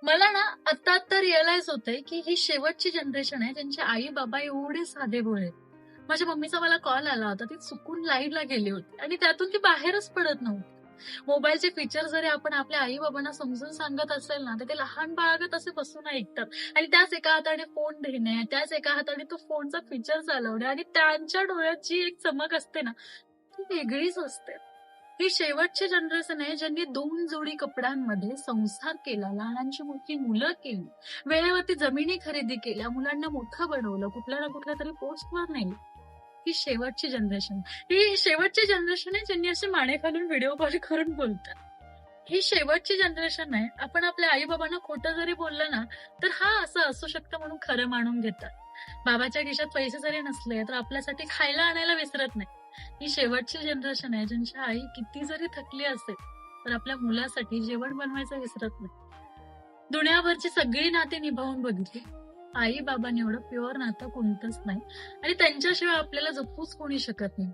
मला ना आता रिअलाईज होतंय, की ही शेवटची जनरेशन आहे ज्यांचे आई-बाबा एवढे साधेभोळे आहेत. माझ्या मम्मीचा मला कॉल आला होता. ती चुकून लाईव्हला गेली होती आणि त्यातून ती बाहेरच पडत नव्हती. मोबाईलचे फीचर जरी आपण आपल्या आई-बाबांना समजून सांगत असेल ना, तर ते लहान बाळगत असे बसून ऐकतात आणि त्याच एका हाताने फोन देणे, त्याच एका हाताने तो फोनचा फीचर चालवणे आणि त्यांच्या डोळ्यात जी एक चमक असते ना, ती वेगळीच असते. ही शेवटची जनरेशन आहे ज्यांनी 2 जोडी कपड्यांमध्ये संसार केला, लहानांची मोठी मुलं केली, वेळेवरती जमिनी खरेदी केल्या, मुलांना मोठं बनवलं, कुठल्या ना कुठल्या तरी पोस्टवर नेलं. ही शेवटची जनरेशन. ही शेवटची जनरेशन आहे ज्यांनी असे माने घालून व्हिडिओ कॉल करून बोलतात. ही शेवटची जनरेशन आहे. आपण आपल्या आई-बाबांना खोटं जरी बोललं ना, तर असं असू शकतं म्हणून खरं मानून घेतात. बाबाच्या खिशात पैसे जरी नसले, तर आपल्यासाठी खायला आणायला विसरत नाही. ही शेवटची जनरेशन आहे ज्यांची आई किती जरी थकली असेल, तर आपल्या मुलासाठी जेवण बनवायचं विसरत नाही. दुनियाभरची सगळी नाती निभावून बघितली. आई-बाबांनी एवढं प्युअर नातं कोणतंच नाही आणि त्यांच्याशिवाय आपल्याला जपूच कोणी शकत नाही.